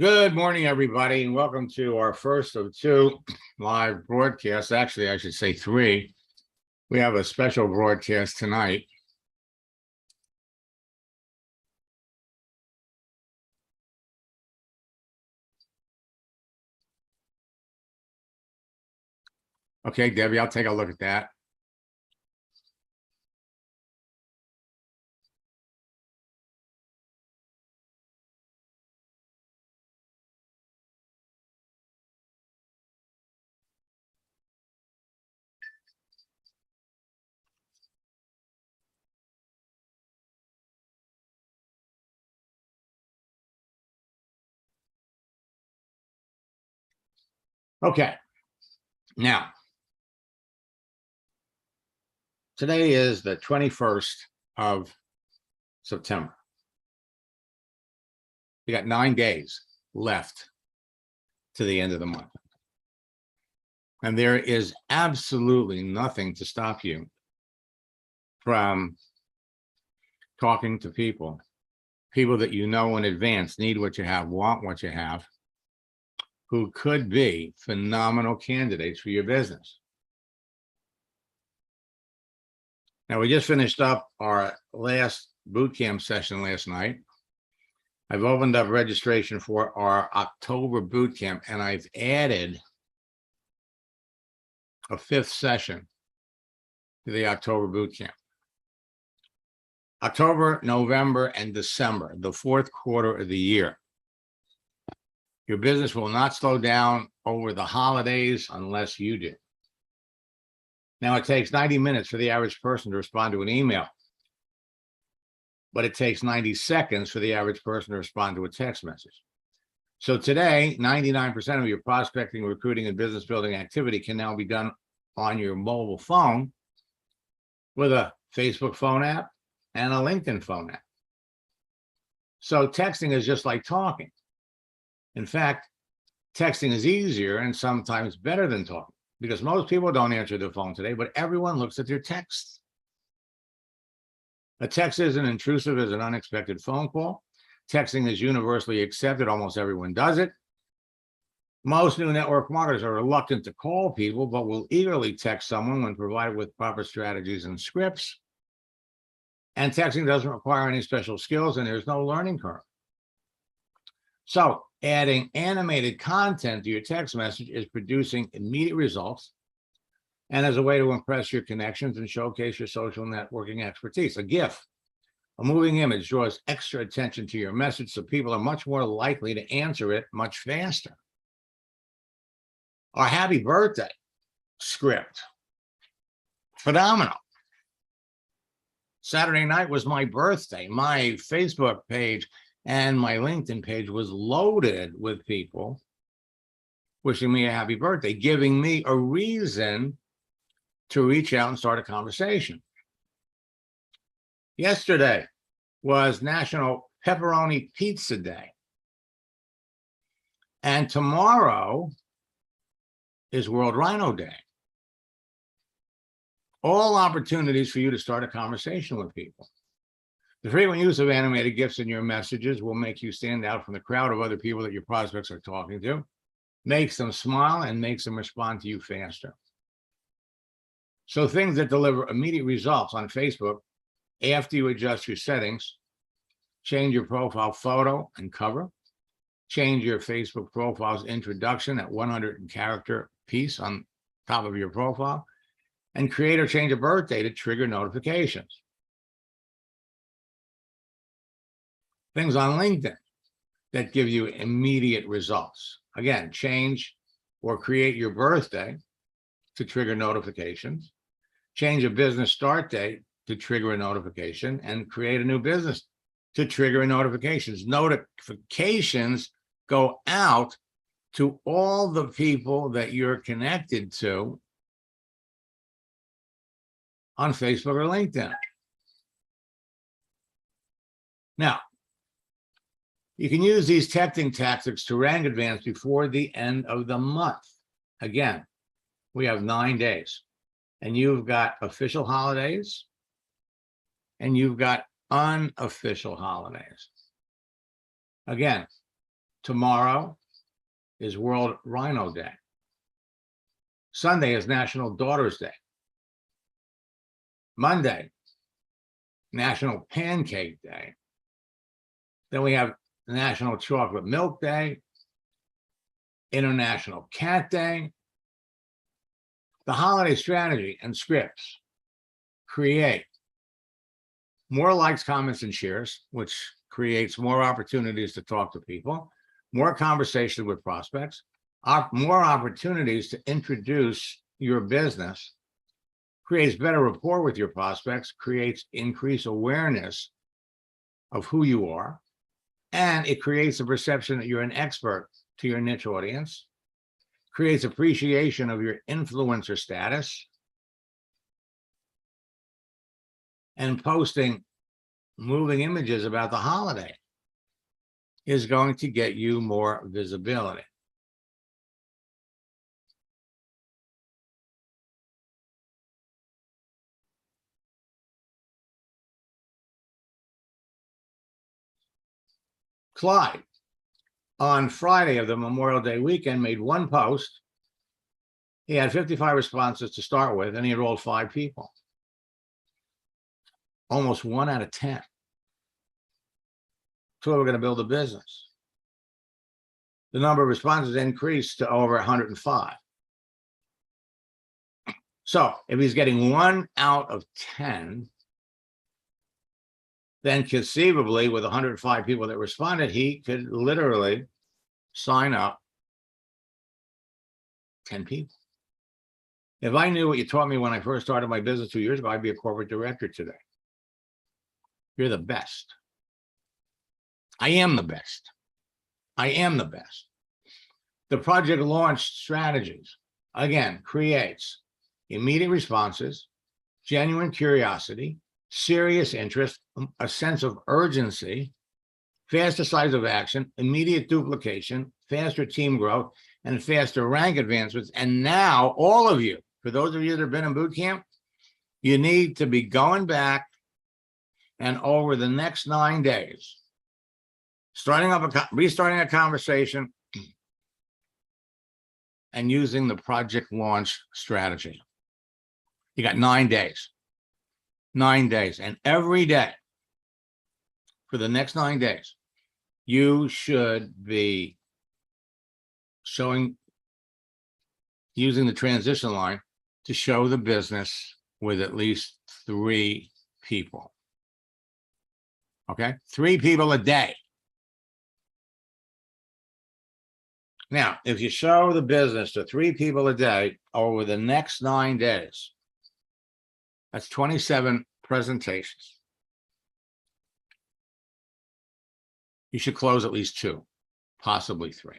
Good morning, everybody, and welcome to our first of two live broadcasts. Actually, I should say three. We have a special broadcast tonight. Okay, Debbie, I'll take a look at that. Okay, now, today is the 21st of September. We got 9 days left to the end of the month. And there is absolutely nothing to stop you from talking to people that you know in advance need what you have, want what you have, who could be phenomenal candidates for your business. Now, we just finished up our last boot camp session last night. I've opened up registration for our October boot camp, and I've added a 5th session to the October boot camp. October, November, and December, the 4th quarter of the year. Your business will not slow down over the holidays unless you do. Now, it takes 90 minutes for the average person to respond to an email, but it takes 90 seconds for the average person to respond to a text message. So today, 99% of your prospecting, recruiting, and business building activity can now be done on your mobile phone with a Facebook phone app and a LinkedIn phone app. So texting is just like talking. In fact, texting is easier and sometimes better than talking, because most people don't answer their phone today, but everyone looks at their texts. A text isn't intrusive as an unexpected phone call. Texting is universally accepted. Almost everyone does it. Most new network marketers are reluctant to call people, but will eagerly text someone when provided with proper strategies and scripts. And texting doesn't require any special skills, and there's no learning curve. So adding animated content to your text message is producing immediate results and as a way to impress your connections and showcase your social networking expertise. A GIF, a moving image, draws extra attention to your message, so people are much more likely to answer it much faster. Our happy birthday script, phenomenal. Saturday night was my birthday. My Facebook page and my LinkedIn page was loaded with people wishing me a happy birthday, giving me a reason to reach out and start a conversation. Yesterday was National Pepperoni Pizza Day. And tomorrow is World Rhino Day. All opportunities for you to start a conversation with people. The frequent use of animated GIFs in your messages will make you stand out from the crowd of other people that your prospects are talking to, makes them smile, and makes them respond to you faster. So things that deliver immediate results on Facebook after you adjust your settings: change your profile photo and cover, change your Facebook profile's introduction at 100 character piece on top of your profile, and create or change a birthday to trigger notifications. Things on LinkedIn that give you immediate results. Again, change or create your birthday to trigger notifications, change a business start date to trigger a notification, and create a new business to trigger notifications. Notifications go out to all the people that you're connected to on Facebook or LinkedIn. Now, you can use these texting tactics to rank advance before the end of the month. Again, we have 9 days, and you've got official holidays and you've got unofficial holidays. Again, Tomorrow is World Rhino Day. Sunday is National Daughters Day. Monday, National Pancake Day. Then we have National Chocolate Milk Day, International Cat Day. The holiday strategy and scripts create more likes, comments, and shares, which creates more opportunities to talk to people, more conversations with prospects, more opportunities to introduce your business, creates better rapport with your prospects, creates increased awareness of who you are, and it creates a perception that you're an expert to your niche audience, creates appreciation of your influencer status, and posting moving images about the holiday is going to get you more visibility. Clyde, on Friday of the Memorial Day weekend, made one post. He had 55 responses to start with, and he enrolled 5 people. Almost 1 out of 10. So we're going to build a business. The number of responses increased to over 105. So if he's getting 1 out of 10, then conceivably with 105 people that responded, he could literally sign up 10 people. If I knew what you taught me when I first started my business 2 years ago, I'd be a corporate director today. You're the best. I am the best. I am the best. The project launch strategies, again, creates immediate responses, genuine curiosity, serious interest, a sense of urgency, fast decisive action, immediate duplication, faster team growth, and faster rank advancements. And now all of you, for those of you that have been in boot camp, you need to be going back and over the next 9 days, restarting a conversation and using the project launch strategy. You got 9 days. 9 days. And every day for the next 9 days, you should be using the transition line to show the business with at least 3 people. Okay? 3 people a day. Now, if you show the business to 3 people a day over the next 9 days, that's 27 presentations. You should close at least 2, possibly 3.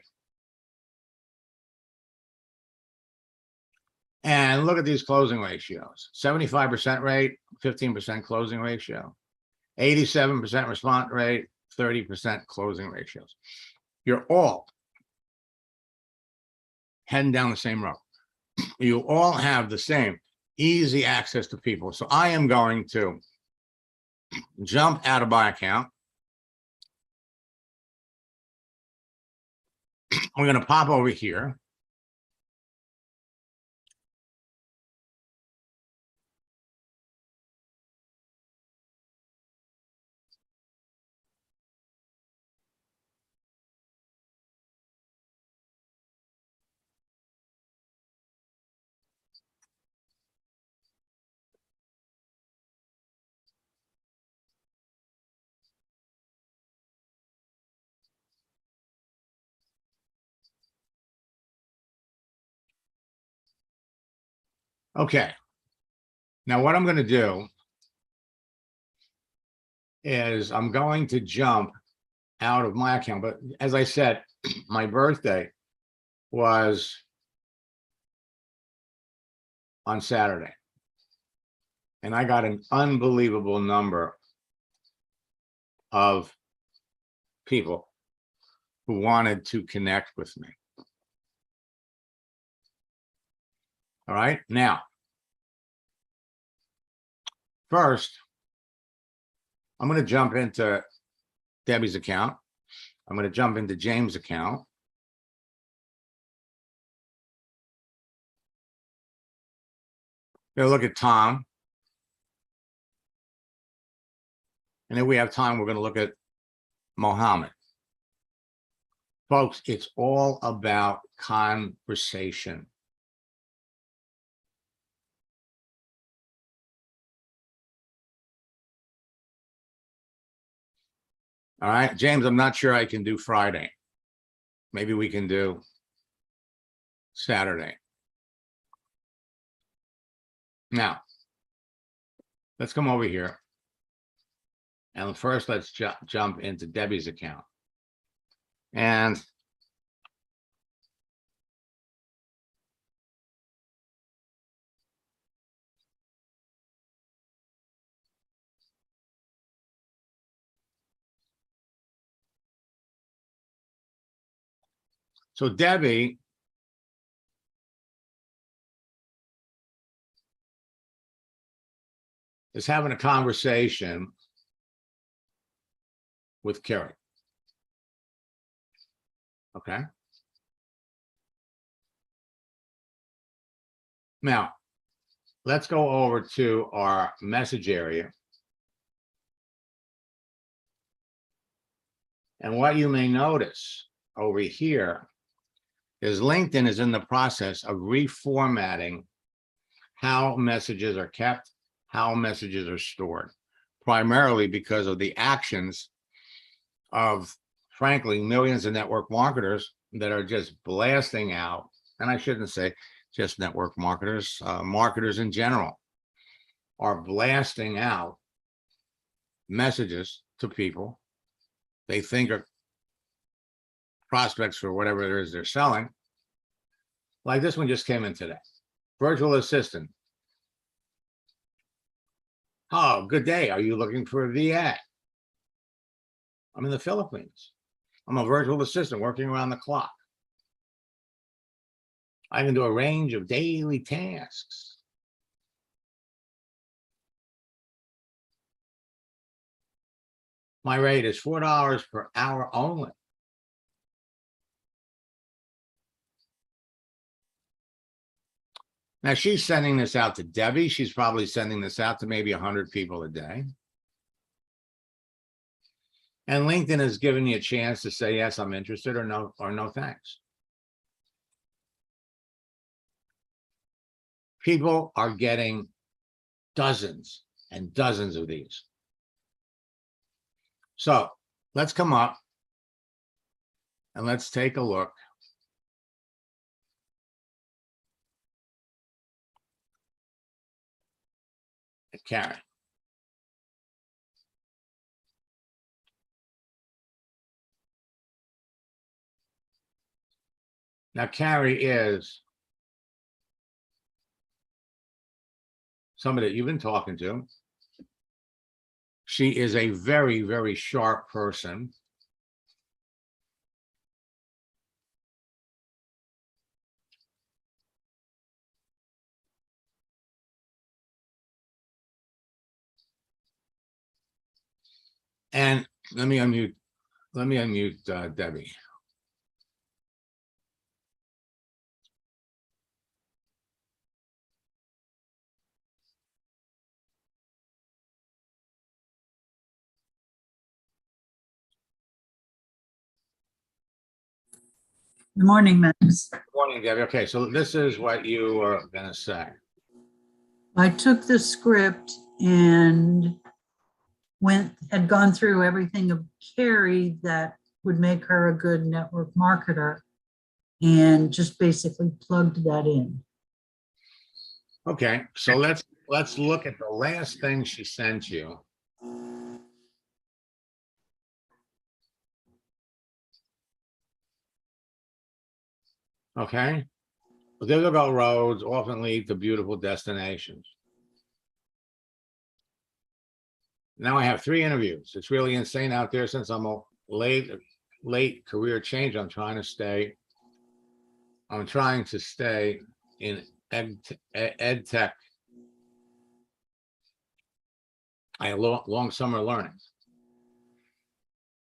And look at these closing ratios. 75% rate, 15% closing ratio, 87% response rate, 30% closing ratios. You're all heading down the same road. You all have the same easy access to people. So I am going to jump out of my account. We're going to pop over here. Okay. Now what I'm going to do is I'm going to jump out of my account. But as I said, my birthday was on Saturday. And I got an unbelievable number of people who wanted to connect with me. All right. Now, first, I'm going to jump into Debbie's account. I'm going to jump into James' account. We'll look at Tom. And if we have time, we're going to look at Mohammed. Folks, it's all about conversation. All right, James, I'm not sure I can do Friday. Maybe we can do Saturday. Now, let's come over here. And first, let's jump into Debbie's account. And so Debbie is having a conversation with Kerry. Okay. Now, let's go over to our message area. And what you may notice over here is LinkedIn is in the process of reformatting how messages are kept, how messages are stored, primarily because of the actions of, frankly, millions of network marketers that are just blasting out, and I shouldn't say just network marketers, marketers in general are blasting out messages to people they think are prospects for whatever it is they're selling. Like this one just came in today. Virtual assistant. Oh, good day. Are you looking for a VA? I'm in the Philippines. I'm a virtual assistant working around the clock. I can do a range of daily tasks. My rate is $4 per hour only. Now she's sending this out to Debbie. She's probably sending this out to maybe 100 people a day. And LinkedIn has given you a chance to say, yes, I'm interested, or no thanks. People are getting dozens and dozens of these. So let's come up and let's take a look at Karen. Now, Carrie is somebody that you've been talking to. She is a very, very sharp person. And let me unmute Debbie. Good morning, Max. Good morning, Debbie. Okay, so this is what you were going to say. I took the script and had gone through everything of Carrie that would make her a good network marketer and just basically plugged that in. Okay, so let's look at the last thing she sent you. Okay, difficult roads often lead to beautiful destinations. Now I have 3 interviews. It's really insane out there since I'm a late career change. I'm trying to stay in ed tech. I had long summer learning.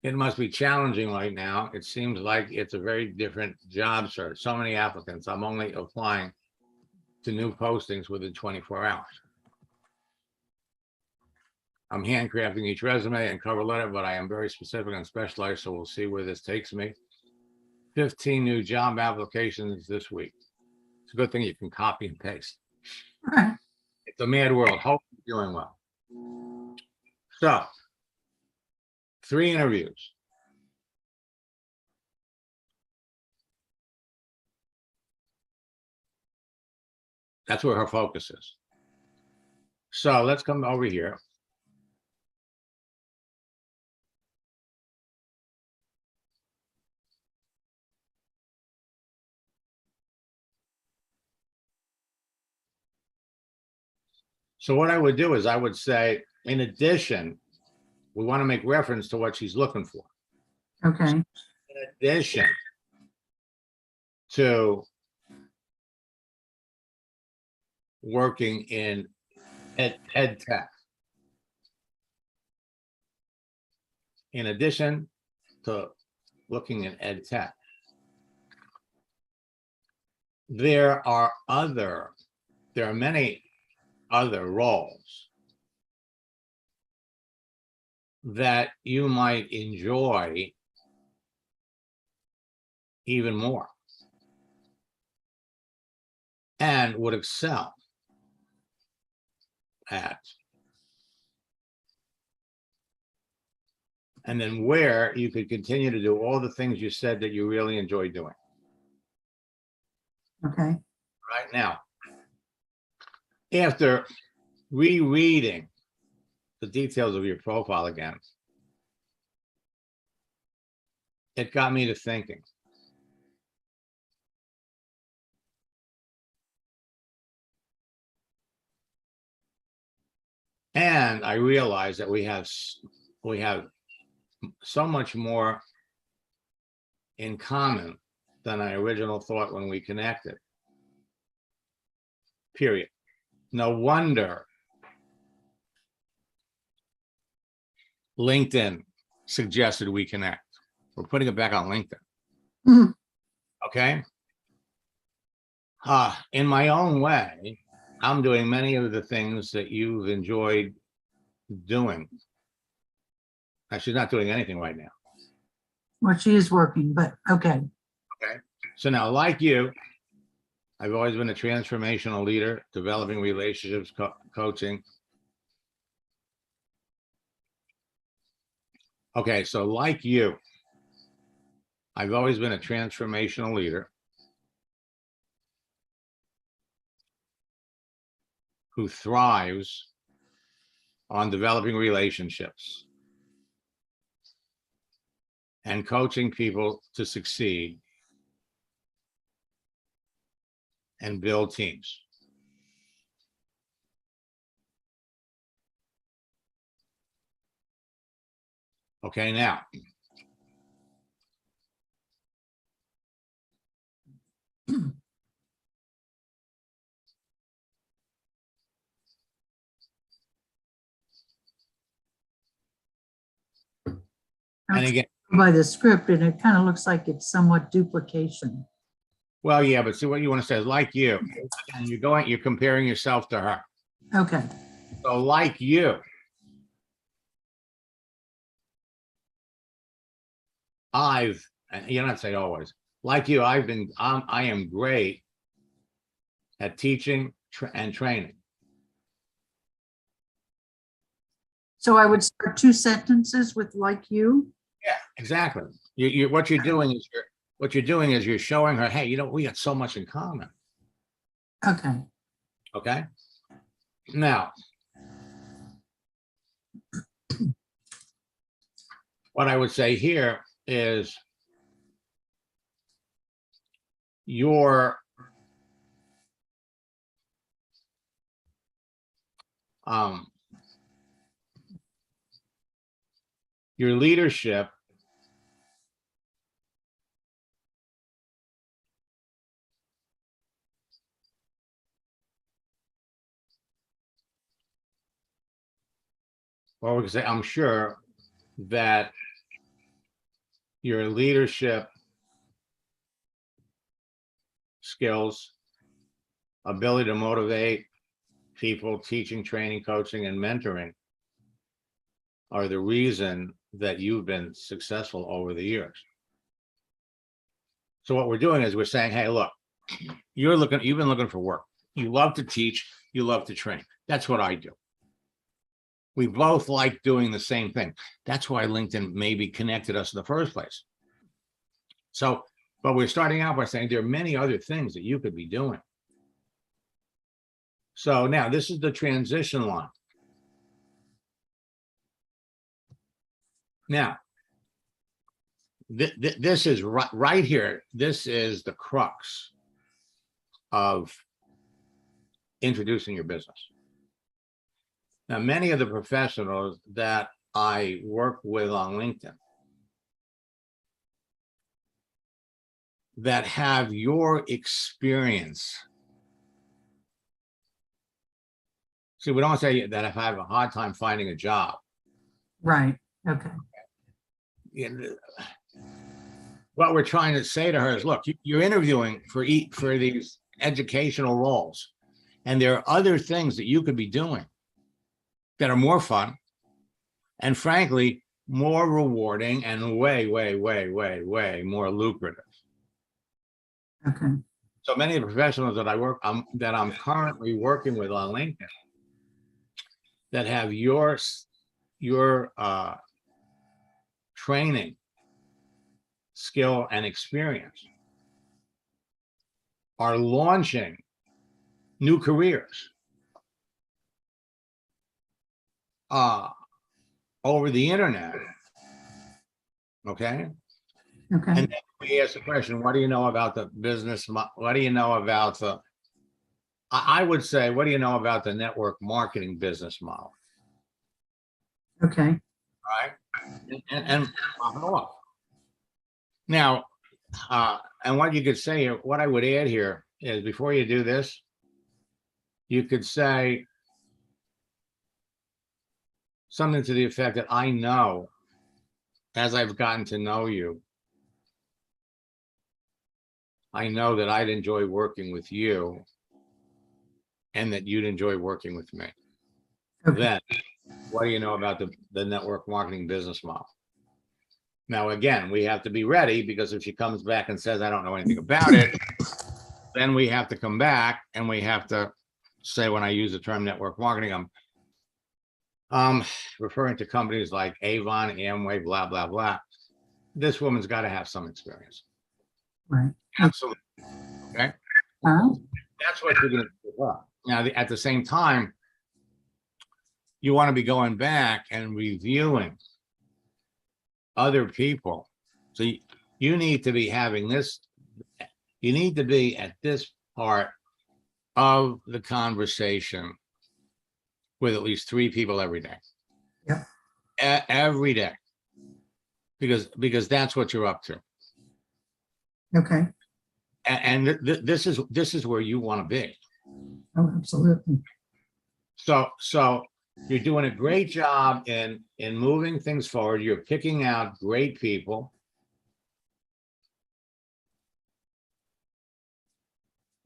It must be challenging right now. It seems like it's a very different job search. So many applicants. I'm only applying to new postings within 24 hours. I'm handcrafting each resume and cover letter, but I am very specific and specialized, so we'll see where this takes me. 15 new job applications this week. It's a good thing you can copy and paste. Right. It's a mad world. Hope you're doing well. So, 3 interviews. That's where her focus is. So let's come over here. So what I would do is I would say, in addition, we want to make reference to what she's looking for. Okay. In addition to working in ed tech. In addition to looking at ed tech, there are many other roles that you might enjoy even more and would excel at. And then where you could continue to do all the things you said that you really enjoy doing. Okay. Right now, after rereading the details of your profile again, it got me to thinking. And I realized that we have so much more in common than I originally thought when we connected. Period. No wonder LinkedIn suggested we connect. We're putting it back on LinkedIn. Mhm. Okay. In my own way, I'm doing many of the things that you've enjoyed doing. She's not doing anything right now. Well, she is working, but okay. Okay. So now, like you, I've always been a transformational leader, developing relationships, coaching. Okay, so like you, I've always been a transformational leader who thrives on developing relationships and coaching people to succeed and build teams. Okay, now, and again, By the script, and it kind of looks like it's somewhat duplication. well, yeah, but see what you want to say is like you, and you're comparing yourself to her. Okay. So like you, and you're not saying always, like you, I am great at teaching and training. So I would start 2 sentences with like you. Yeah, exactly. What you're doing is you're showing her, hey, we got so much in common. Okay. Okay. Now, what I would say here is your leadership or we could say, I'm sure that your leadership skills, ability to motivate people, teaching, training, coaching, and mentoring are the reason that you've been successful over the years. So what we're doing is we're saying, hey, look, you've been looking for work. You love to teach, you love to train. That's what I do. We both like doing the same thing. That's why LinkedIn maybe connected us in the first place. So, but we're starting out by saying there are many other things that you could be doing. So now this is the transition line. Now, this is right here. This is the crux of introducing your business. Now, many of the professionals that I work with on LinkedIn that have your experience. See, we don't say that if I have a hard time finding a job. Right. Okay. What we're trying to say to her is, look, you're interviewing for these educational roles, and there are other things that you could be doing that are more fun and frankly more rewarding and way more lucrative. Okay. So many of the professionals that I'm currently working with on LinkedIn that have your training, skill, and experience are launching new careers over the internet. Okay. Okay. And then we ask the question, what do you know about the business? What do you know about the, I would say, what do you know about the network marketing business model? Okay. Right. And pop it off. Now, and what you could say, what I would add here is before you do this, you could say something to the effect that I know, as I've gotten to know you, I know that I'd enjoy working with you and that you'd enjoy working with me. Okay. Then, what do you know about the network marketing business model? Now, again, we have to be ready, because if she comes back and says, I don't know anything about it, then we have to come back and we have to say, when I use the term network marketing, I'm referring to companies like Avon, Amway, blah, blah, blah. This woman's got to have some experience. Right. Absolutely. Okay. That's what you're going to do. Now, at the same time, you want to be going back and reviewing other people. So you need to be having this, you need to be at this part of the conversation with at least 3 people every day. Yeah. Every day. Because that's what you're up to. Okay. And this is where you want to be. Oh, absolutely. So you're doing a great job in moving things forward. You're picking out great people.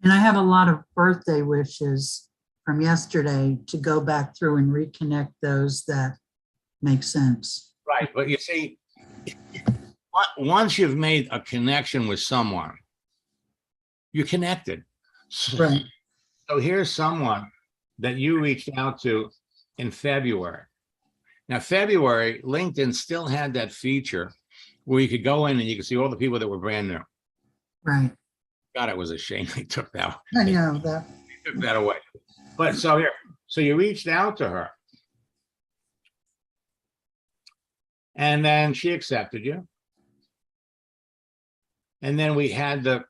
And I have a lot of birthday wishes from yesterday to go back through and reconnect those that make sense. Right. But you see, once you've made a connection with someone, you're connected. Right. So here's someone that you reached out to in February. Now, February, LinkedIn still had that feature where you could go in and you could see all the people that were brand new. Right. God, it was a shame they took that. I know that. They took that away. But so you reached out to her. And then she accepted you. And then we had the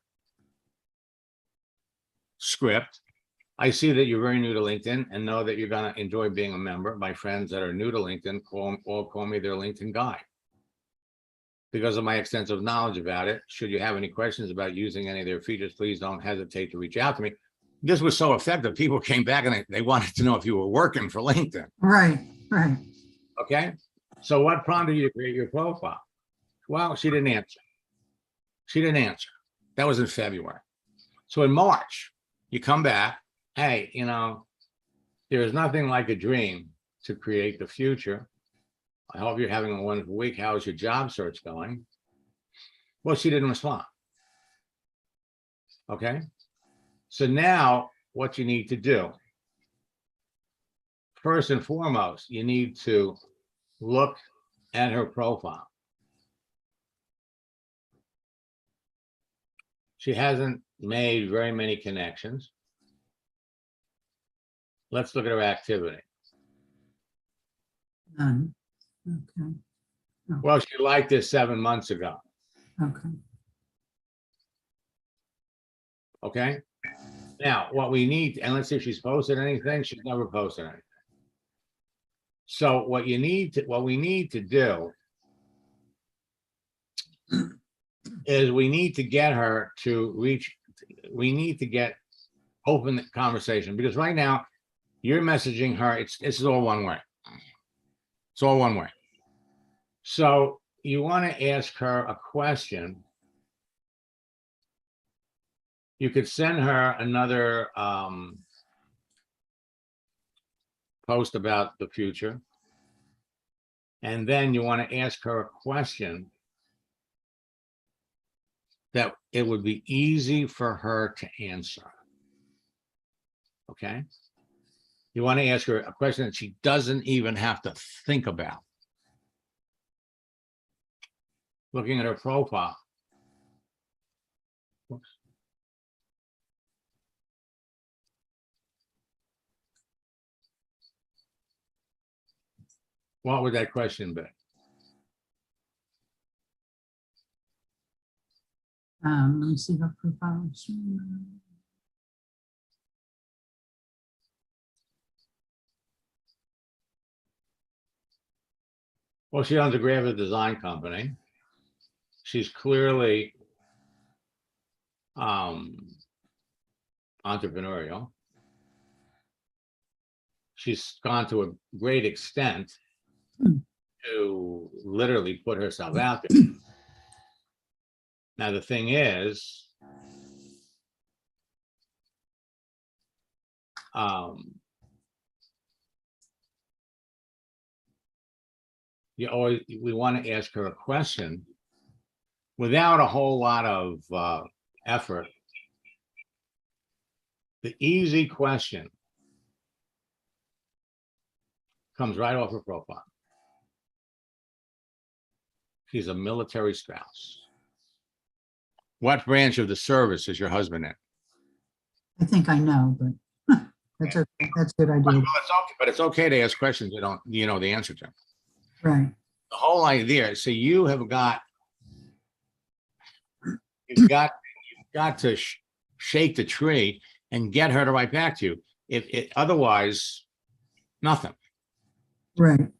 script. I see that you're very new to LinkedIn and know that you're going to enjoy being a member. My friends that are new to LinkedIn all call me their LinkedIn guy because of my extensive knowledge about it. Should you have any questions about using any of their features, please don't hesitate to reach out to me. This was so effective. People came back and they wanted to know if you were working for LinkedIn. Right. Right. Okay. So what prompted you to create your profile? Well, she didn't answer. She didn't answer. That was in February. So in March, you come back, hey, you know, there is nothing like a dream to create the future. I hope you're having a wonderful week. How's your job search going? Well, she didn't respond. Okay. So now what you need to do, first and foremost, you need to look at her profile. She hasn't made very many connections. Let's look at her activity. None. Okay. Well, she liked this 7 months ago. Okay. Okay. Now, what we need, and let's see if she's posted anything. She's never posted anything. So what we need to do is we need to get her to reach, we need to get open the conversation, because right now you're messaging her. It's all one way. It's all one way. So you want to ask her a question. You could send her another post about the future. And then you want to ask her a question that it would be easy for her to answer. Okay? You want to ask her a question that she doesn't even have to think about. Looking at her profile. Whoops. What would that question be? Let me see her profile. Well, she owns a graphic design company. She's clearly entrepreneurial. She's gone to a great extent to literally put herself out there. Now, the thing is, we want to ask her a question without a whole lot of effort. The easy question comes right off her profile. She's a military spouse. What branch of the service is your husband in? I think I know, but that's okay. That's a good idea. Well, it's okay, but it's okay to ask questions you know the answer to. Right. The whole idea. So you've got to shake the tree and get her to write back to you. If otherwise, nothing. Right.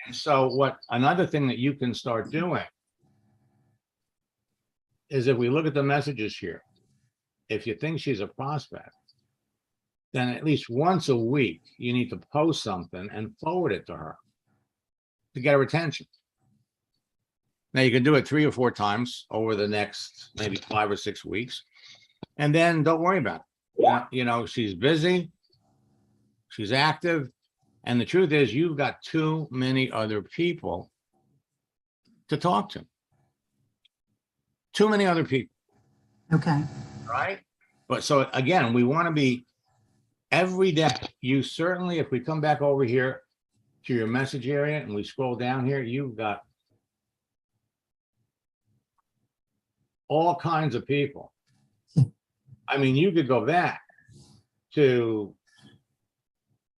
And so another thing that you can start doing is, if we look at the messages here, if you think she's a prospect, then at least once a week, you need to post something and forward it to her to get her attention. Now you can do it 3 or 4 times over the next maybe 5 or 6 weeks, and then don't worry about it. You know, she's busy, she's active, and the truth is you've got too many other people to talk to. Too many other people. Okay. Right? But so again, we want to be every day. You certainly, if we come back over here to your message area and we scroll down here, you've got all kinds of people. I mean, you could go back to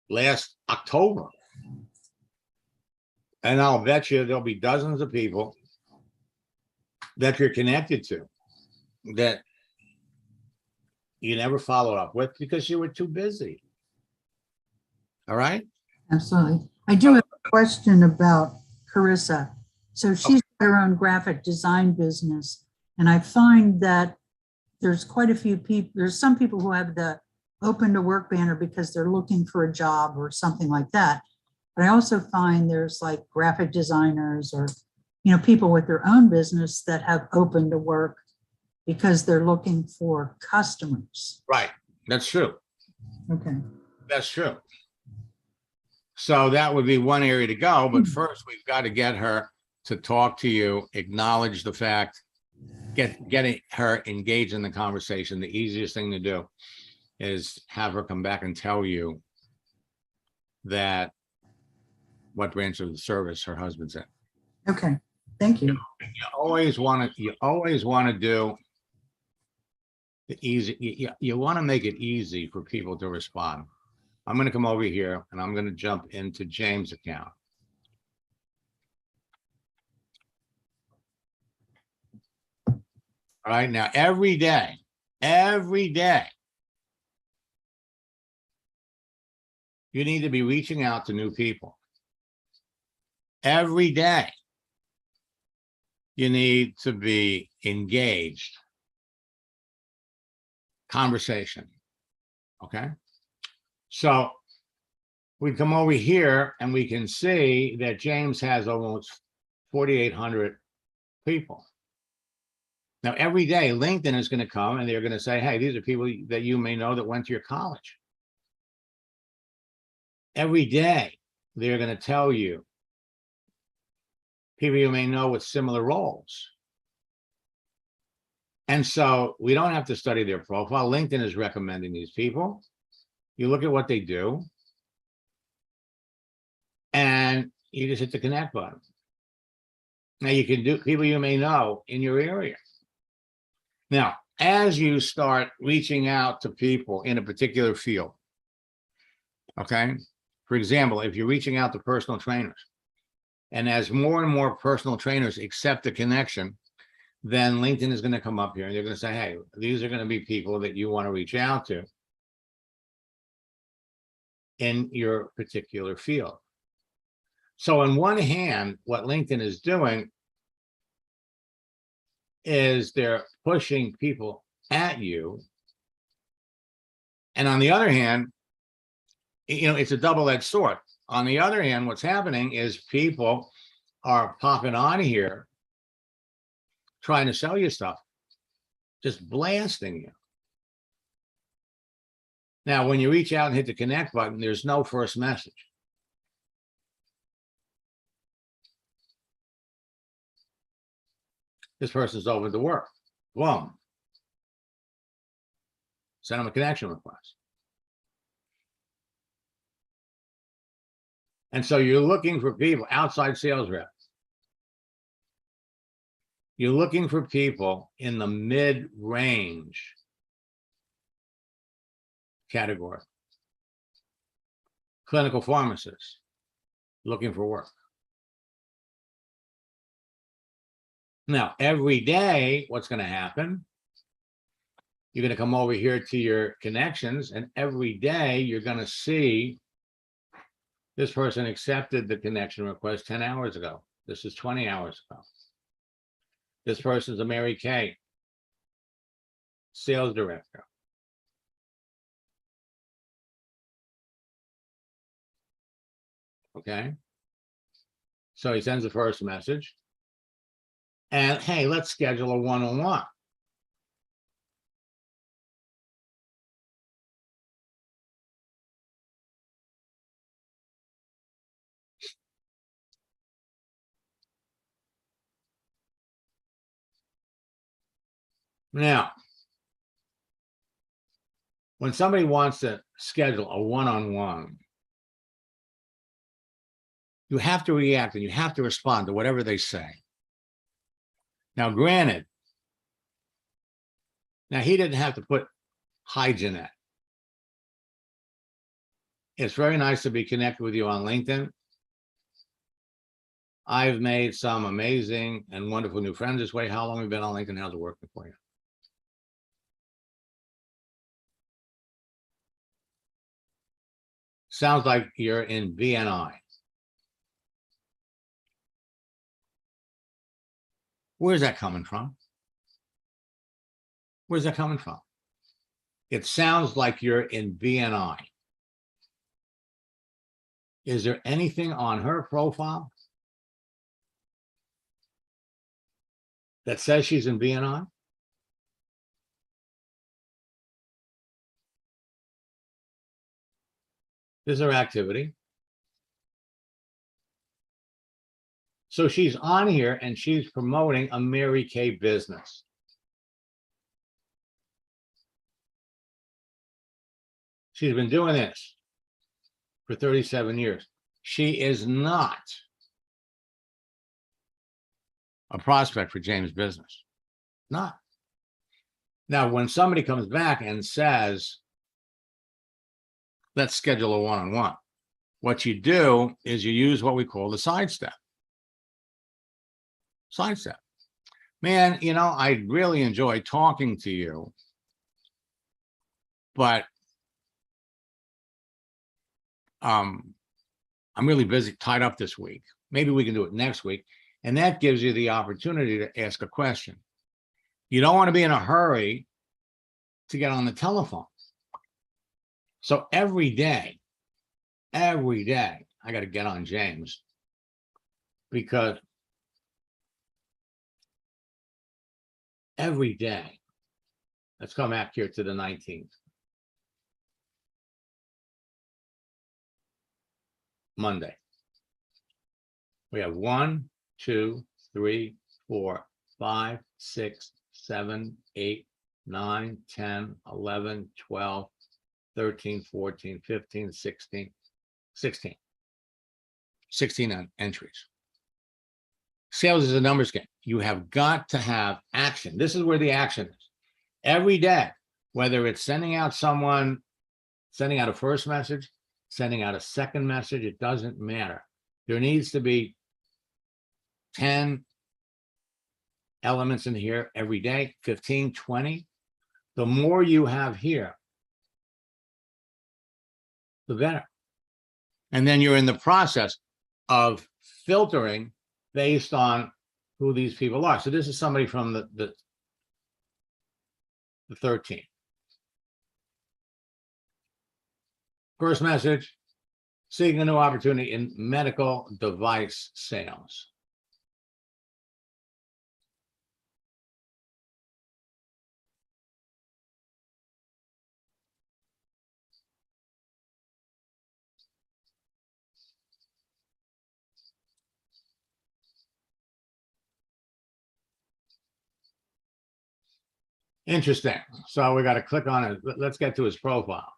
last October, and I'll bet you there'll be dozens of people that you're connected to that you never followed up with because you were too busy. All right? Absolutely. I do have a question about Carissa. So she's got her own graphic design business, and I find that there's quite a few people, there's some people who have the open to work banner because they're looking for a job or something like that. But I also find there's like graphic designers or people with their own business that have opened to work because they're looking for customers. Right. That's true. Okay. That's true. So that would be one area to go. But first, we've got to get her to talk to you, acknowledge the fact, getting her engaged in the conversation. The easiest thing to do is have her come back and tell you that what branch of the service her husband's in. Okay. Thank you. You always want to do the easy. You want to make it easy for people to respond. I'm going to come over here and I'm going to jump into James' account. All right. Now, every day, you need to be reaching out to new people. Every day, you need to be engaged. Conversation. Okay. So we come over here and we can see that James has almost 4,800 people. Now, every day, LinkedIn is going to come and they're going to say, hey, these are people that you may know that went to your college. Every day, they're going to tell you people you may know with similar roles. And so we don't have to study their profile. LinkedIn is recommending these people. You look at what they do, and you just hit the connect button. Now you can do people you may know in your area. Now, as you start reaching out to people in a particular field, okay? For example, if you're reaching out to personal trainers, and as more and more personal trainers accept the connection, then LinkedIn is going to come up here and they're going to say, hey, these are going to be people that you want to reach out to in your particular field. So on one hand, what LinkedIn is doing is they're pushing people at you. And on the other hand, it's a double-edged sword. On the other hand, what's happening is people are popping on here trying to sell you stuff, just blasting you. Now, when you reach out and hit the connect button, there's no first message. This person's open to work. Boom. Send them a connection request. And so you're looking for people, outside sales reps. You're looking for people in the mid-range category. Clinical pharmacists looking for work. Now, every day, what's going to happen? You're going to come over here to your connections, and every day you're going to see this person accepted the connection request 10 hours ago. This is 20 hours ago. This person's a Mary Kay, sales director. Okay. So he sends the first message. And hey, let's schedule a one-on-one. Now, when somebody wants to schedule a one-on-one, you have to react and you have to respond to whatever they say. Now, granted, he didn't have to put hi, Jeanette. It's very nice to be connected with you on LinkedIn. I've made some amazing and wonderful new friends this way. How long have you been on LinkedIn? How's it working for you? Sounds like you're in BNI. Where's that coming from? Where's that coming from? It sounds like you're in BNI. Is there anything on her profile that says she's in B&I? This is her activity. So she's on here and she's promoting a Mary Kay business. She's been doing this for 37 years. She is not a prospect for James' business. Not. Now, when somebody comes back and says, let's schedule a one-on-one, what you do is you use what we call the sidestep. Sidestep. Man, you know, I really enjoy talking to you, but I'm really busy, tied up this week. Maybe we can do it next week. And that gives you the opportunity to ask a question. You don't want to be in a hurry to get on the telephone. So every day, I got to get on James, because every day, let's come back here to the 19th. Monday. We have 1, 2, 3, 4, 5, 6, 7, 8, 9, 10, 11, 12, 13, 14, 15, 16, 16. 16 entries. Sales is a numbers game. You have got to have action. This is where the action is. Every day, whether it's sending out a first message, sending out a second message, it doesn't matter. There needs to be 10 elements in here every day, 15, 20. The more you have here, the better. And then you're in the process of filtering based on who these people are. So this is somebody from the 13. First message, seeking a new opportunity in medical device sales. Interesting. So we got to click on it. Let's get to his profile.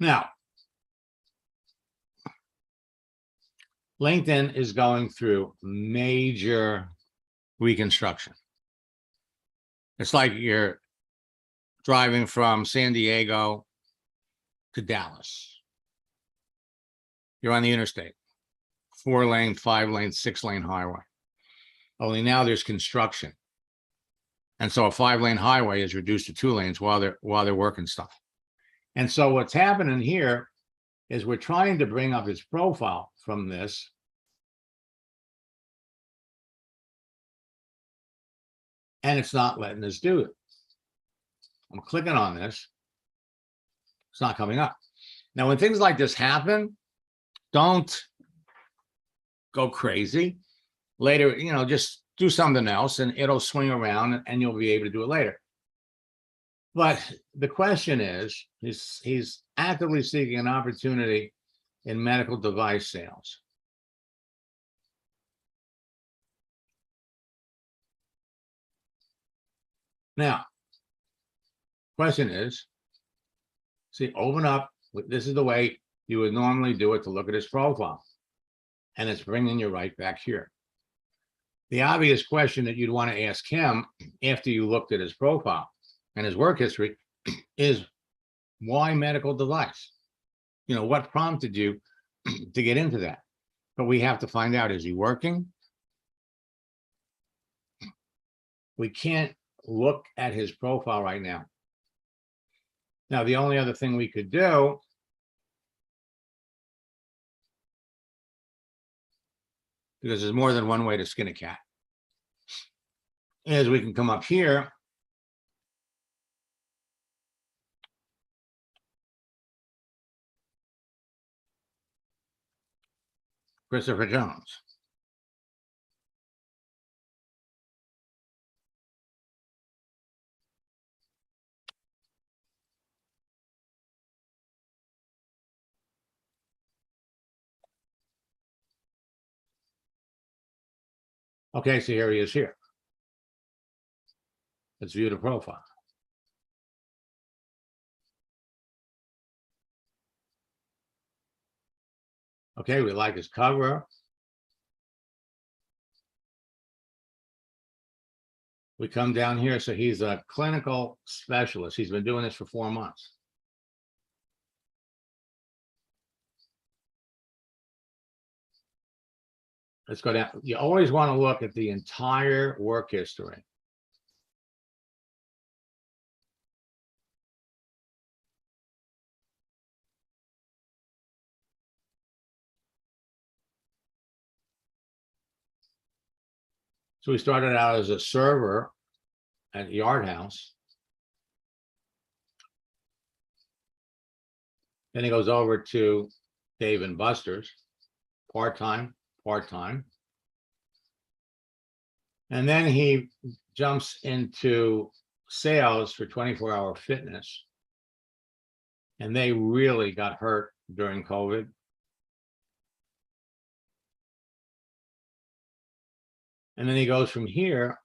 Now, LinkedIn is going through major reconstruction. It's like you're driving from San Diego to Dallas. You're on the interstate, 4-lane, 5-lane, 6-lane highway. Only now there's construction. And so a 5-lane highway is reduced to 2 lanes while they're working stuff. And so what's happening here is we're trying to bring up his profile from this. And it's not letting us do it. I'm clicking on this. It's not coming up. Now, when things like this happen, don't go crazy. Later, you know, just do something else and it'll swing around and you'll be able to do it later. But the question is, he's actively seeking an opportunity in medical device sales. Now, question is, see, open up. This is the way you would normally do it to look at his profile. And it's bringing you right back here. The obvious question that you'd want to ask him after you looked at his profile and his work history is, why medical device? You know, what prompted you to get into that? But we have to find out, is he working? We can't look at his profile right now. Now, the only other thing we could do because there's more than one way to skin a cat, is we can come up here Christopher Jones. Okay, so here he is here. Let's view the profile. Okay, we like his cover. We come down here, so he's a clinical specialist. He's been doing this for 4 months. Let's go down. You always want to look at the entire work history. So he started out as a server at Yard House. Then he goes over to Dave and Buster's, part-time. And then he jumps into sales for 24-hour fitness. And they really got hurt during COVID. And then he goes from here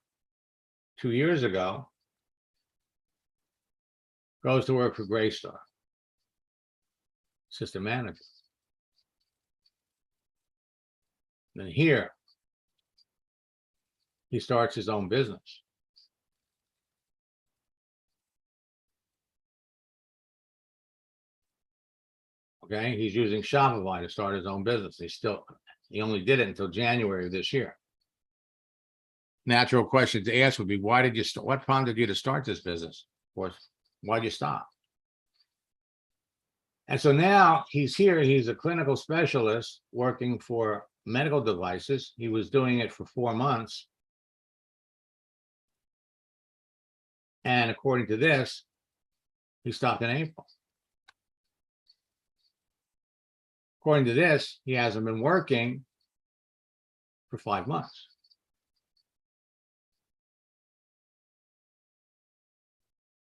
2 years ago, goes to work for Graystar, assistant manager. Then here, he starts his own business. Okay, he's using Shopify to start his own business. He only did it until January of this year. Natural question to ask would be, why did you start? What prompted you to start this business? Or why'd you stop? And so now he's here. He's a clinical specialist working for medical devices. He was doing it for 4 months. And according to this, he stopped in April. According to this, he hasn't been working for 5 months.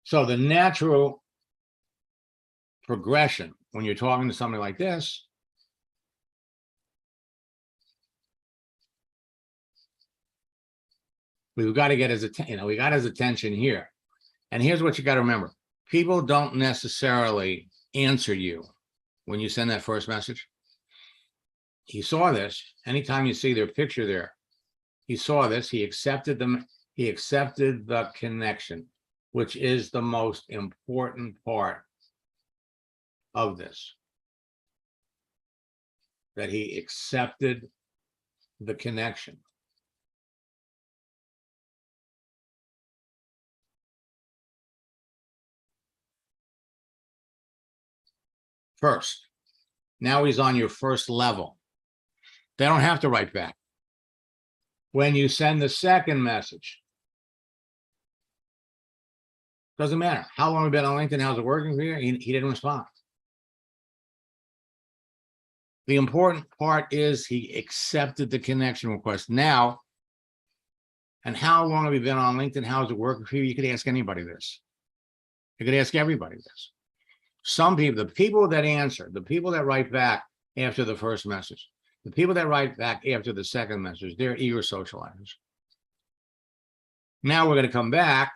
So the natural progression when you're talking to somebody like this, we've got to get his attention. We got his attention here. And here's what you got to remember. People don't necessarily answer you when you send that first message. He saw this. Anytime you see their picture there, he saw this. He accepted them. He accepted the connection, which is the most important part of this. That he accepted the connection. First, now he's on your first level. They don't have to write back. When you send the second message, doesn't matter how long have you been on LinkedIn, how's it working for you? He didn't respond. The important part is he accepted the connection request. Now, and how long have you been on LinkedIn? How's it working for you? You could ask anybody this. You could ask everybody this. Some people, the people that answer, the people that write back after the first message, the people that write back after the second message, they're eager socializers. Now we're going to come back.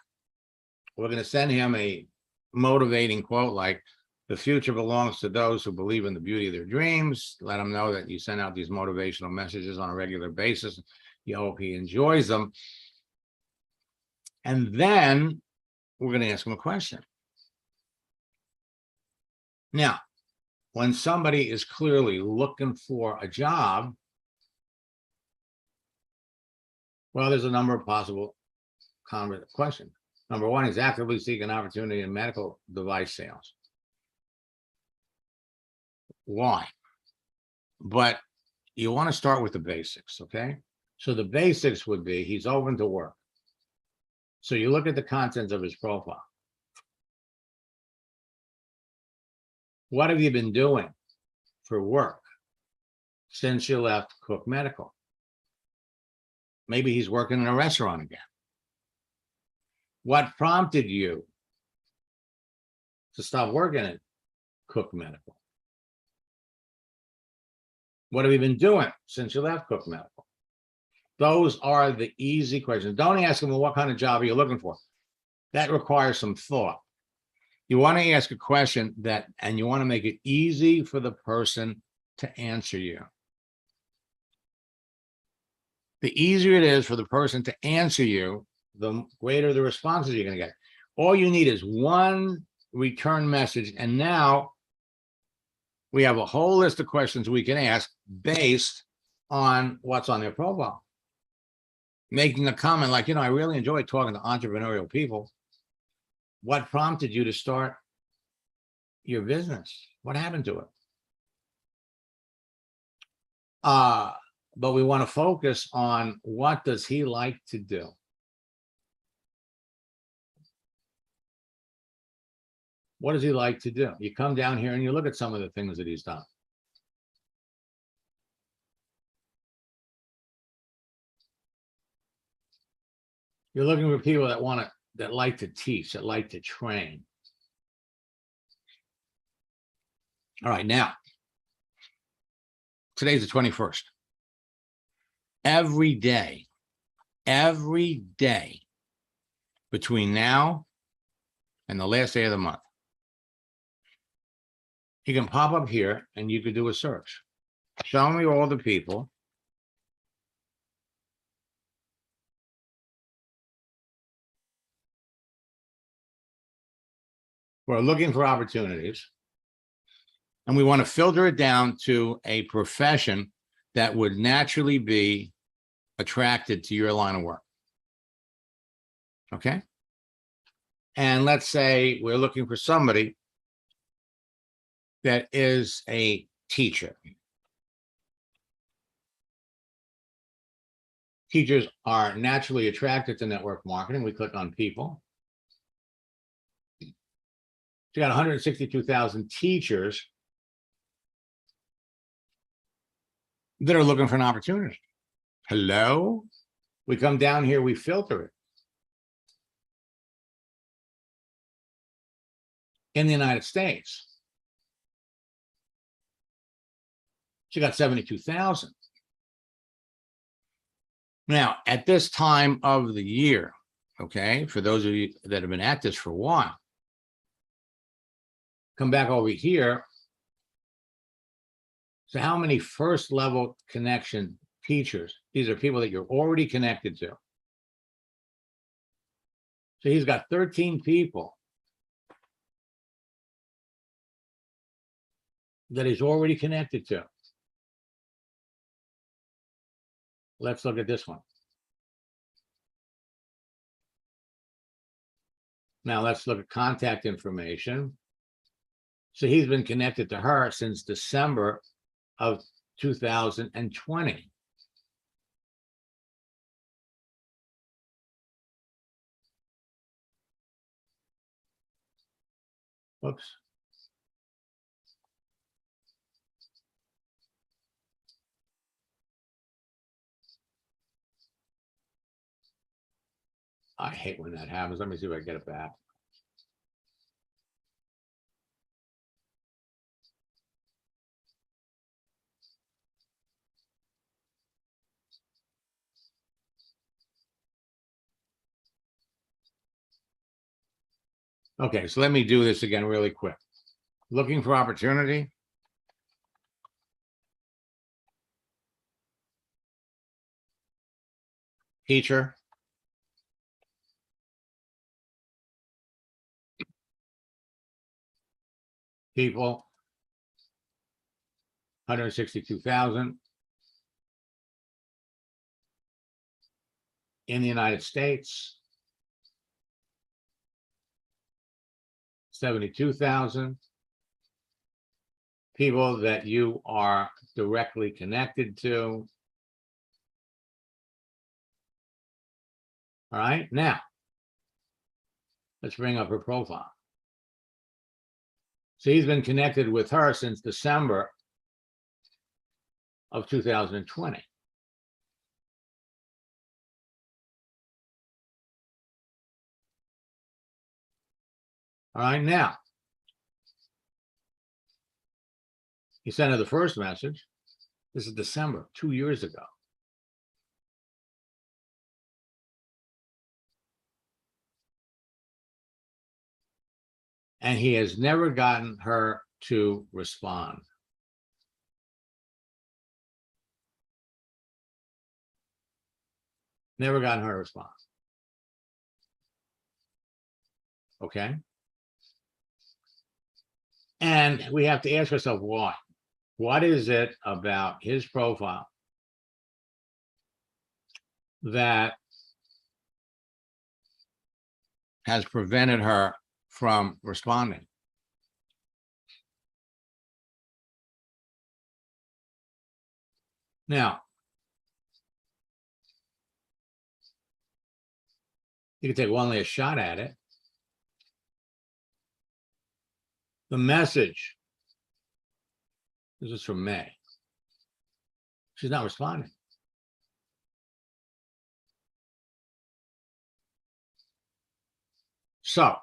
We're going to send him a motivating quote like, "The future belongs to those who believe in the beauty of their dreams." Let him know that you send out these motivational messages on a regular basis. You hope he enjoys them. And then we're going to ask him a question. Now, when somebody is clearly looking for a job, well, there's a number of possible questions. Number one is actively seeking opportunity in medical device sales. Why? But you want to start with the basics, okay? So the basics would be he's open to work. So you look at the contents of his profile. What have you been doing for work since you left Cook Medical. Maybe he's working in a restaurant again. What prompted you to stop working at Cook Medical? What have you been doing since you left Cook Medical? Those are the easy questions. Don't ask them, well, what kind of job are you looking for? That requires some thought. You want to ask a question and you want to make it easy for the person to answer you. The easier it is for the person to answer you, the greater the responses you're going to get. All you need is one return message. And now we have a whole list of questions we can ask based on what's on their profile. Making a comment like, I really enjoy talking to entrepreneurial people. What prompted you to start your business? What happened to it? But we want to focus on what does he like to do? What does he like to do? You come down here and you look at some of the things that he's done. You're looking for people that like to teach, that like to train. All right, now, today's the 21st. Every day between now and the last day of the month, you can pop up here and you could do a search. Show me all the people who are looking for opportunities. And we want to filter it down to a profession that would naturally be attracted to your line of work. Okay? And let's say we're looking for somebody that is a teacher. Teachers are naturally attracted to network marketing. We click on people. You got 162,000 teachers that are looking for an opportunity. Hello? We come down here, we filter it. In the United States, she got 72,000. Now, at this time of the year, okay, for those of you that have been at this for a while, come back over here. So how many first level connection teachers? These are people that you're already connected to. So he's got 13 people that he's already connected to. Let's look at this one. Now let's look at contact information. So he's been connected to her since December of 2020. Whoops. I hate when that happens. Let me see if I can get it back. Okay, so let me do this again really quick. Looking for opportunity. Teacher. People. 162,000. In the United States. 72,000 people that you are directly connected to. All right, now let's bring up her profile. So he's been connected with her since December of 2020. All right, now, he sent her the first message. This is December, 2 years ago. And he has never gotten her to respond. Never gotten her to respond. Okay. And we have to ask ourselves why. What is it about his profile that has prevented her from responding? Now, you can take one last shot at it. The message, this is from May. She's not responding. So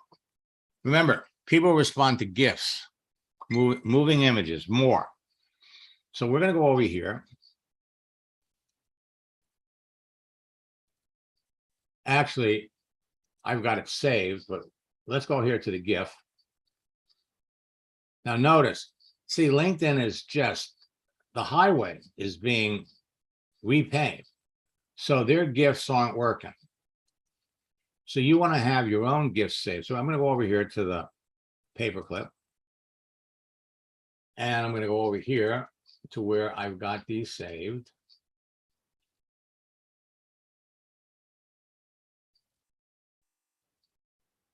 remember, people respond to GIFs, moving images more. So we're going to go over here. Actually, I've got it saved, but let's go here to the GIF. Now notice, see, LinkedIn is just, the highway is being repaved. So their GIFs aren't working. So you want to have your own GIFs saved. So I'm going to go over here to the paperclip. And I'm going to go over here to where I've got these saved.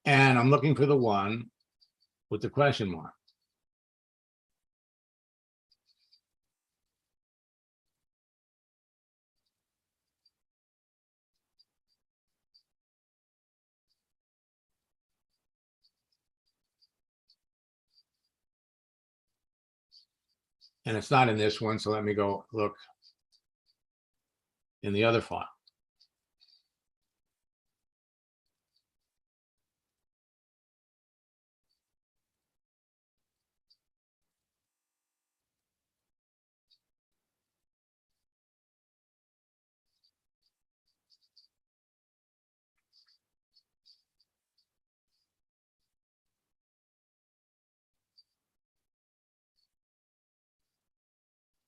And I'm looking for the one with the question mark. And it's not in this one, so let me go look in the other file.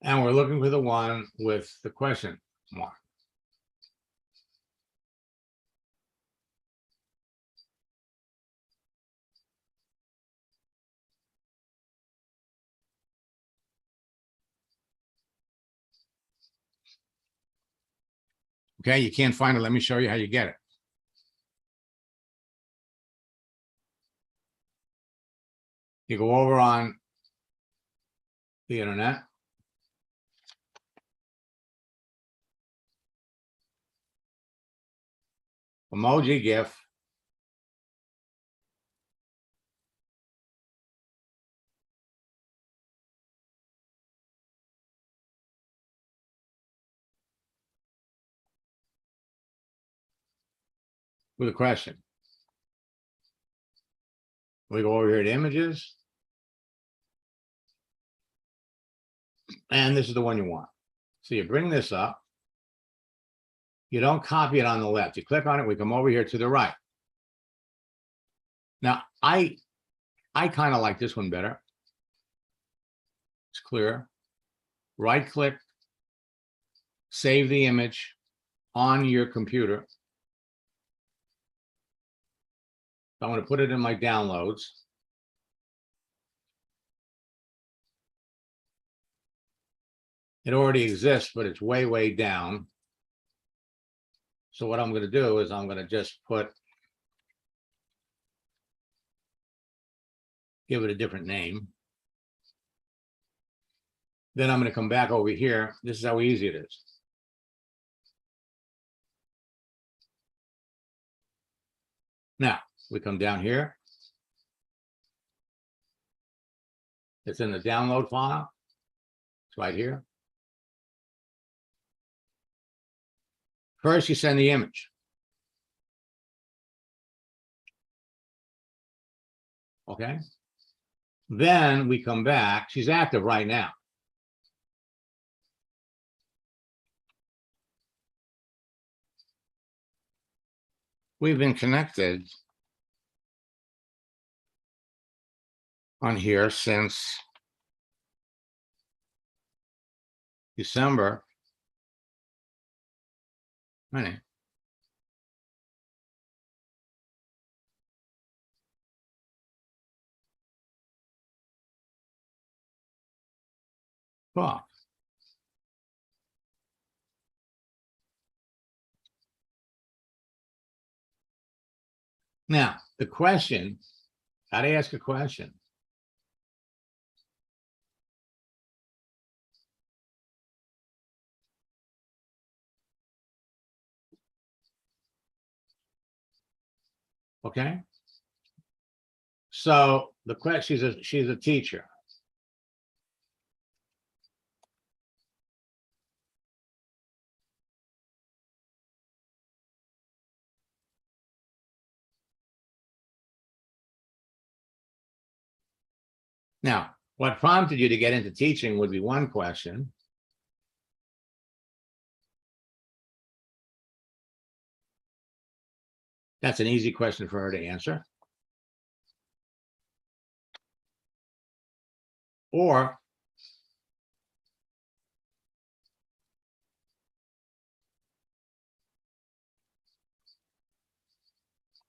And we're looking for the one with the question mark. Okay, you can't find it. Let me show you how you get it. You go over on the internet. Emoji GIF. With a question. We go over here to images. And this is the one you want. So you bring this up. You don't copy it on the left. You click on it. We come over here to the right. Now, I kind of like this one better. It's clear. Right click. Save the image on your computer. I'm going to put it in my downloads. It already exists, but it's way, way down. So what I'm going to do is I'm going to just give it a different name. Then I'm going to come back over here. This is how easy it is. Now, we come down here. It's in the download file. It's right here. First, you send the image. Okay. Then we come back. She's active right now. We've been connected on here since December. Honey. Fuck. Now, the question, how to ask a question. Okay. So the question, she's a teacher. Now, what prompted you to get into teaching would be one question. That's an easy question for her to answer. Or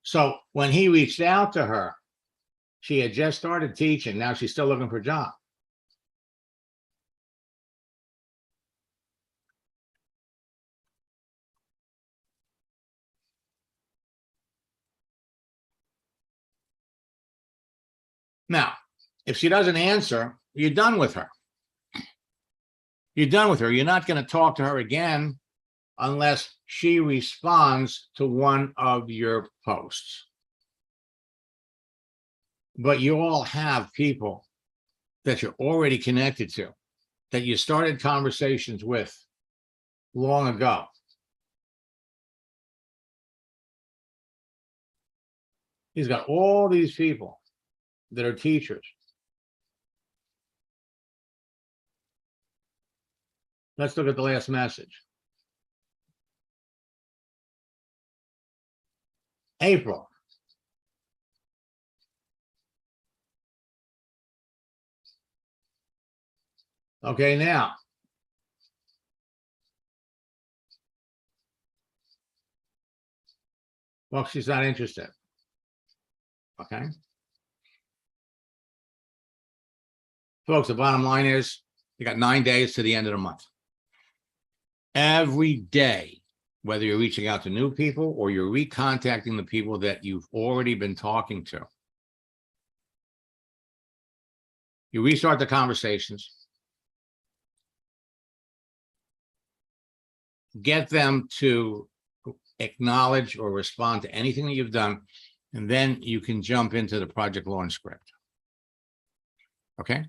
so when he reached out to her, she had just started teaching. Now she's still looking for a job. Now, if she doesn't answer, you're done with her. You're done with her. You're not going to talk to her again unless she responds to one of your posts. But you all have people that you're already connected to, that you started conversations with long ago. He's got all these people that are teachers. Let's look at the last message. April. Okay, now. Well, she's not interested. Okay. Folks, the bottom line is you got 9 days to the end of the month. Every day, whether you're reaching out to new people or you're recontacting the people that you've already been talking to, you restart the conversations, get them to acknowledge or respond to anything that you've done, and then you can jump into the project launch script. Okay?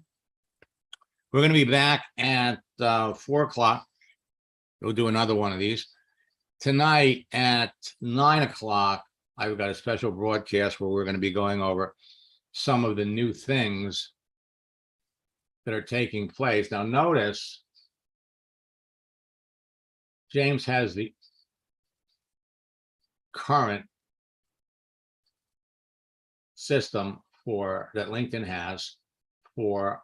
We're going to be back at 4 o'clock. We'll do another one of these. Tonight at 9 o'clock, I've got a special broadcast where we're going to be going over some of the new things that are taking place. Now, notice James has the current system for that LinkedIn has for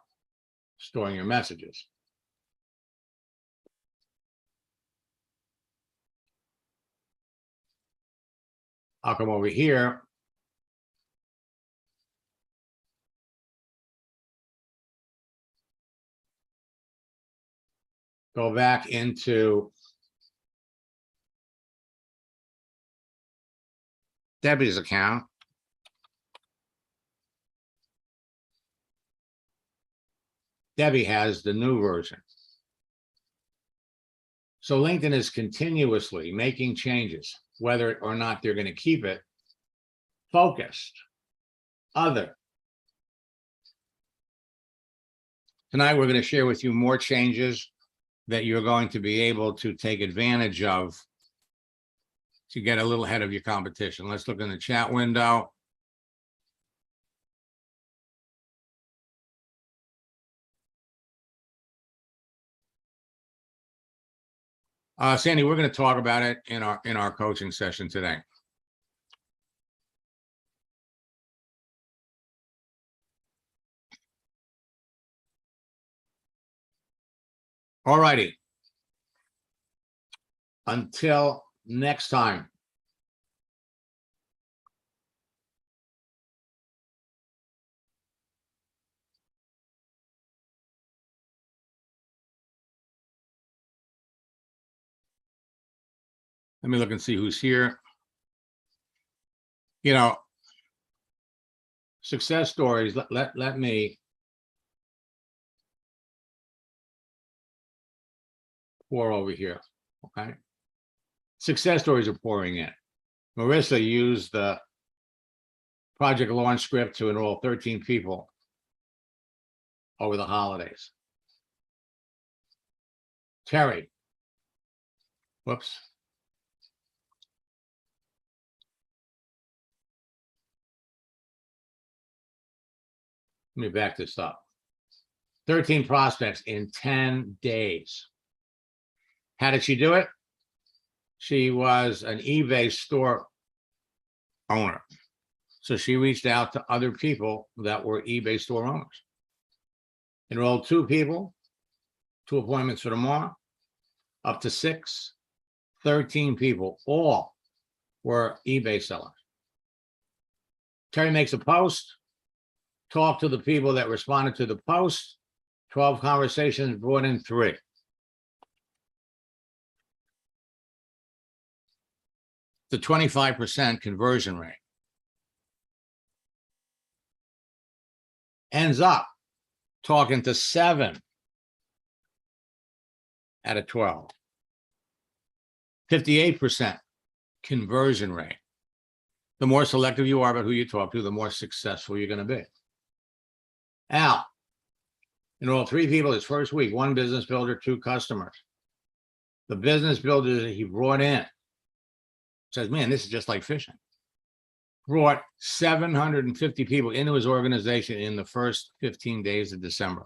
storing your messages. I'll come over here. Go back into Debbie's account. Debbie has the new version. So LinkedIn is continuously making changes, whether or not they're going to keep it focused. Other. Tonight, we're going to share with you more changes that you're going to be able to take advantage of to get a little ahead of your competition. Let's look in the chat window. Sandy, we're going to talk about it in our coaching session today. All righty. Until next time. Let me look and see who's here. You know, success stories, let me pour over here, okay? Success stories are pouring in. Marissa used the project launch script to enroll 13 people over the holidays. Terry, whoops. Let me back this up. 13 prospects in 10 days. How did she do it? She was an eBay store owner. So she reached out to other people that were eBay store owners. Enrolled 2 people, 2 appointments for tomorrow, up to 6, 13 people, all were eBay sellers. Terry makes a post, talked to the people that responded to the post, 12 conversations, brought in 3. The 25% conversion rate. Ends up talking to 7 out of 12. 58% conversion rate. The more selective you are about who you talk to, the more successful you're going to be. Al enrolled 3 people his first week, 1 business builder, 2 customers. The business builders that he brought in says, man, this is just like fishing. Brought 750 people into his organization in the first 15 days of December.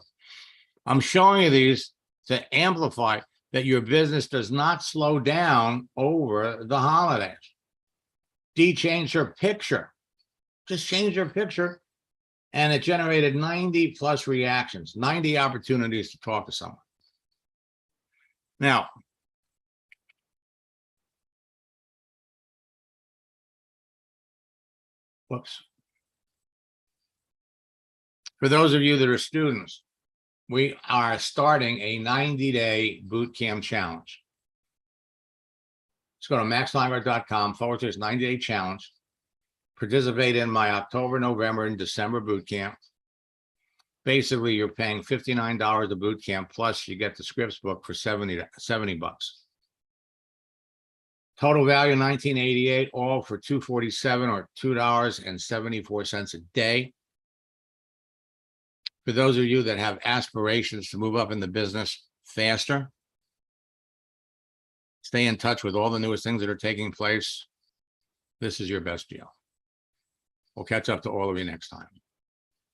I'm showing you these to amplify that your business does not slow down over the holidays. Dee changed her picture. Just changed her picture. And it generated 90 plus reactions, 90 opportunities to talk to someone. Now, whoops. For those of you that are students, we are starting a 90-day boot camp challenge. Just go to maxsteingart.com/90-day challenge. Participate in my October, November, and December boot camp. Basically, you're paying $59 a boot camp, plus you get the scripts book for 70 bucks. Total value $19.88, all for $247 or $2.74 a day. For those of you that have aspirations to move up in the business faster, stay in touch with all the newest things that are taking place. This is your best deal. We'll catch up to all of you next time.